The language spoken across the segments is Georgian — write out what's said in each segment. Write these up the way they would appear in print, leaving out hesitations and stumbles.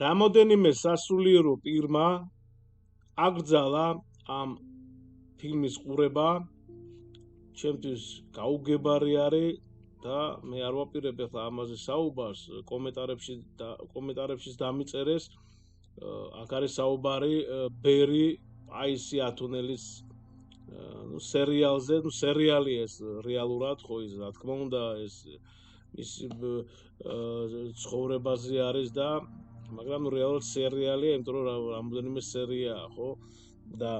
რამოდენიმე სასულიერო პირმა აკრძალა ამ ფილმის ყურება, ჩემთვის გაუგებარი არის და მე არ ვაპირებ ახლა ამაზე საუბარს, კომენტარებში დამიწერეს. აქ არის საუბარი ბერი პაისი ათონელის სერიალზე, სერიალი ეს რეალურად ხო ის რა თქმა უნდა ეს ის ცხოვრებაზე არის და მაგრამ რეალურად სერიალია, იმიტომ რომ რამოდენიმე სერიაა, ხო? და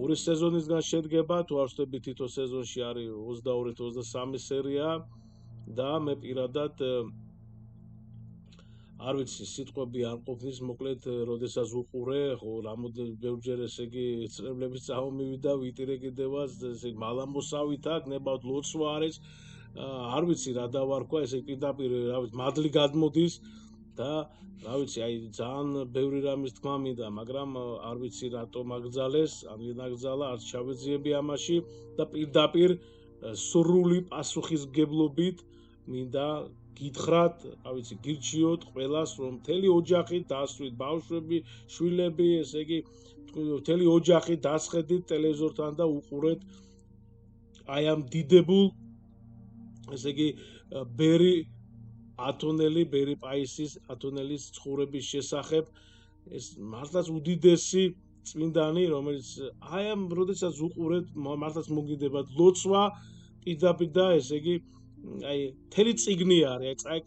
ორი სეზონისგან შედგება, თუ არ ვცდები თითო სეზონში არის 22-23 სერია და მე პირადად არ ვიცი, სიტყვები არ ყოფნის, მოკლედ, როდესაც უყურე, ხო, რამოდენიმე ბევრჯერ ესე იგი წრებლების წამომივიდა, ვიტირე კიდევაც, ესე მალამოსავით აქ, ნებავთ ლოცვა არის, არ ვიცი რა დავარქვა, ესე პირდაპირ, რა ვიცი, მადლი გადმოდის და რა ვიცი, აი ძალიან ბევრი რამის თქმა მინდა, მაგრამ არ ვიცი რატომ აკრძალეს, ამიდან აკრძალა, არც ჩავეძიები ამაში და პირდაპირ სრული პასუხისმგებლობით მინდა გითხრათ, რა ვიცი, გირჩიოთ ყველას, რომ მთელი ოჯახი დასვით, ბავშვები, შვილები, ესე იგი, მთელი ოჯახი დასხედით ტელევიზორთან და უყურეთ აი ამ დიდებულ, ესე იგი, ბერი ათონელი, ბერი პაისის ათონელის ცხოვრების შესახებ, ეს მართლაც უდიდესი წმინდანი, რომელიც აი ამ როდესაც უყურეთ, მართლაც მოგინდებათ ლოცვა, პირდაპირ და ესე იგი აი მთელი წიგნი არის, აი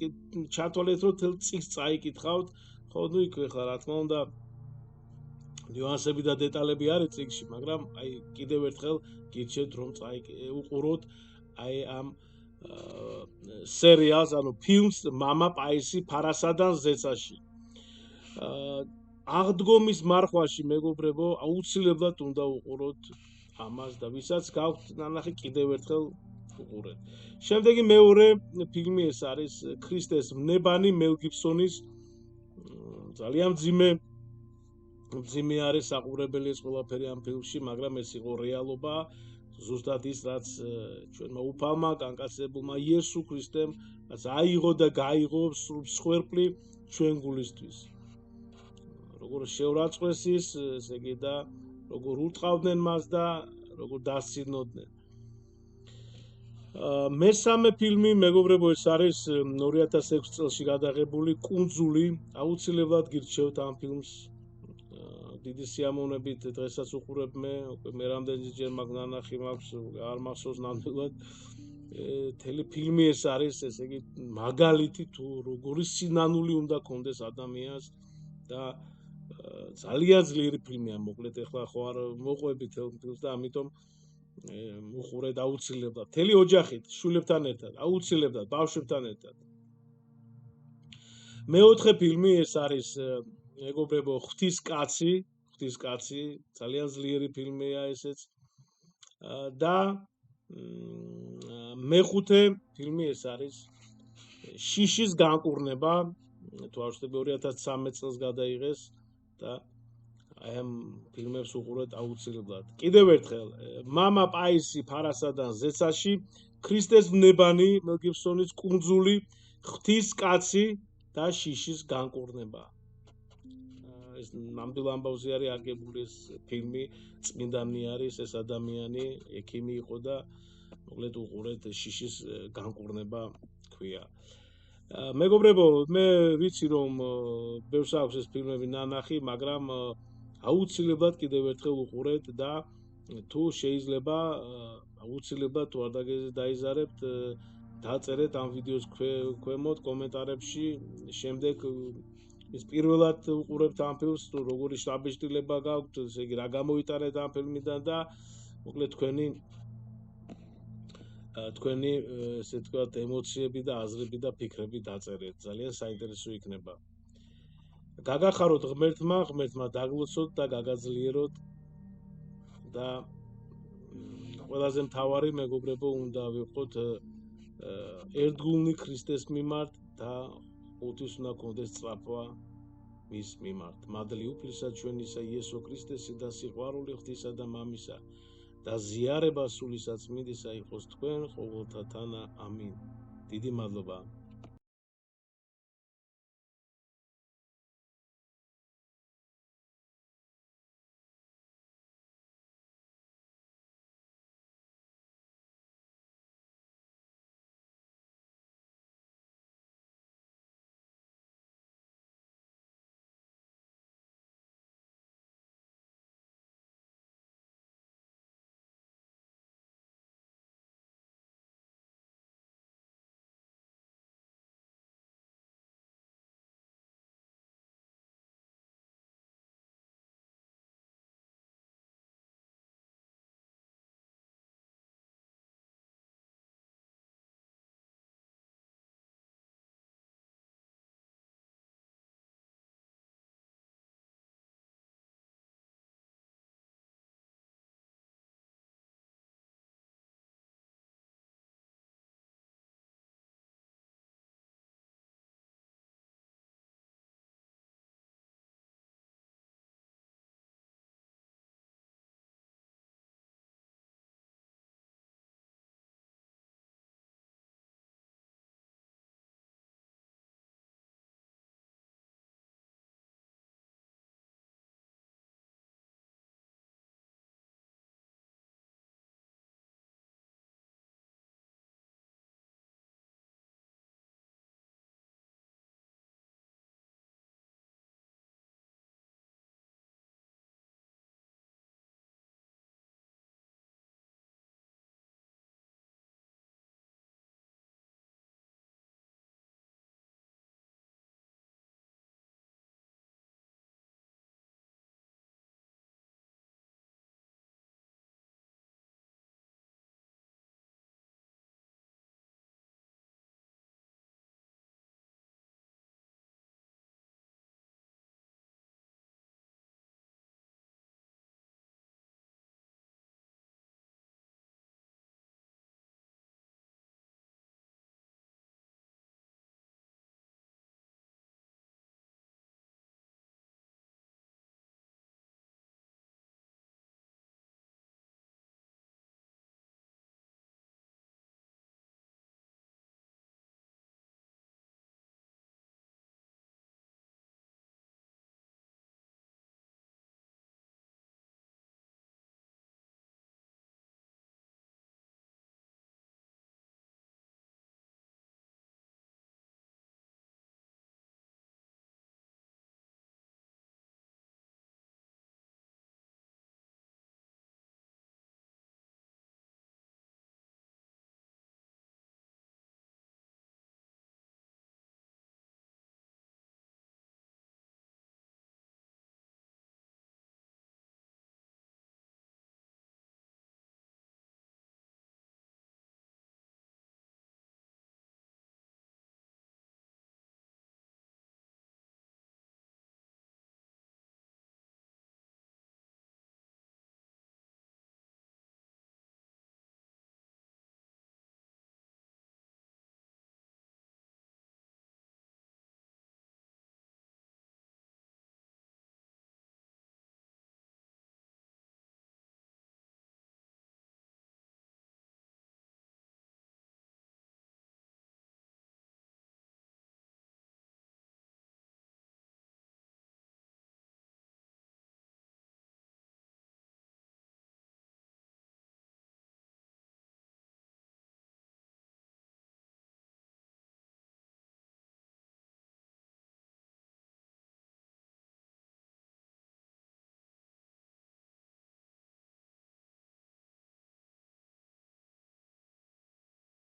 ჩათვალეთ რომ მთელ წიგნს წაიკითხავთ, ხო, ნუ იქვე ხარ, რა თქმა უნდა ნიუანსები და დეტალები არის წიგნში, მაგრამ აი კიდევ ერთხელ გირჩევთ რომ უყუროთ აი ამ სერიალს, ანუ ფილმს მამა პაისი ფარასადან ზეცაში. აღდგომის მარხვაში მეგობრებო, აუცილებლად უნდა უყუროთ ამას და ვისაც გაქვთ ნანახი კიდევ ერთხელ უყურეთ. შემდეგი მეორე ფილმი ეს არის ქრისტეს მნებანი მელ გიბსონის ძალიან მძიმე არის საყურებელი ეს ყველაფერი ამ ფილმში, მაგრამ ეს იყო რეალობა, ზუსტად ის რაც ჩვენმა უფალმა განკაცებულმა იესო ქრისტემ რაც აიღო და გაიღო მსხვერპლი ჩვენ გულისთვის. როგორ შეურაცხყვეს ის, ესე იგი და როგორ უტყავდნენ მას და როგორ დასცინოდნენ. მესამე ფილმი, მეგობრებო, ეს არის 2006 წელს გადაღებული კუნძული, აუცილებლად გირჩევთ ამ ფილმს. დიდი სიამოვნებით დღესაც უყურებ მე რამდენჯერ მაგ ნანახი მაქვს, არ მახსოვს ნამდვილად. მთელი ფილმი ეს არის, ესე იგი, მაგალითი თუ როგორი სინანული უნდა კონდეს ადამიანს და ძალიან ძლიერი ფილმია, მოკლედ ეხლა ხო არ მოყვებით ფილმს და ამიტომ უყურეთ აუცილებლად. მთელი ოჯახით, შვილებთან ერთად, აუცილებლად, ბავშვებთან ერთად. მეოთხე ფილმი ეს არის, მეგობრებო, ღვთის კაცი, ძალიან ძლიერი ფილმია ესეც. და მეხუთე ფილმი ეს არის შიშის განკურნება, თუ არ ვცდები 2013 წელს გადაიღეს და აი ამ ფილმებს უყურეთ აუცილებლად. კიდევ ერთხელ, მამა პაისი ფარასადან ზეცაში, ქრისტეს მნებანი მელ გიბსონის კუნძული, ღვთის კაცი და შიშის განკურნება. ეს ნამდვილ ამბავზე არის აგებული ეს ფილმი, წმინდანი არის ეს ადამიანი, ექიმი იყო და მოკლედ უყურეთ შიშის განკურნება ქვია. მეგობრებო, მე ვიცი რომ ბევრს აქვს ეს ფილმები ნანახი, მაგრამ აუცილებლად კიდევ ერთხელ უყურეთ და თუ შეიძლება აუცილებლად თუ არ დაიზარებთ, დაწერეთ ამ ვიდეოს ქვემოთ კომენტარებში, შემდეგ ის პირველად უყურებთ ამ ფილმს, თუ როგორი შთაბეჭდილება გაქვთ, ესე იგი რა გამოიტანეთ ამ ფილმიდან და მოკლედ თქვენი ესე ვთქვათ ემოციები და აზრები და ფიქრები დაწერეთ. ძალიან საინტერესო იქნება. გაგახაროთ ღმერთმა დაგლოცოთ და გაგაძლიეროთ და ყველაზე მთავარი მეგობრებო უნდა ვიყოთ ერთგულნი ქრისტეს მიმართ და უთის უნდა გქონდეს სწრაფვა მის მიმართ. მადლი უფლისა ჩვენისა იესო ქრისტესი და სიყვარული ღვთისა და მამისა და ზიარება სულისა წმინდისა იყოს თქვენ ყოველთა თანა. ამინ. დიდი მადლობა.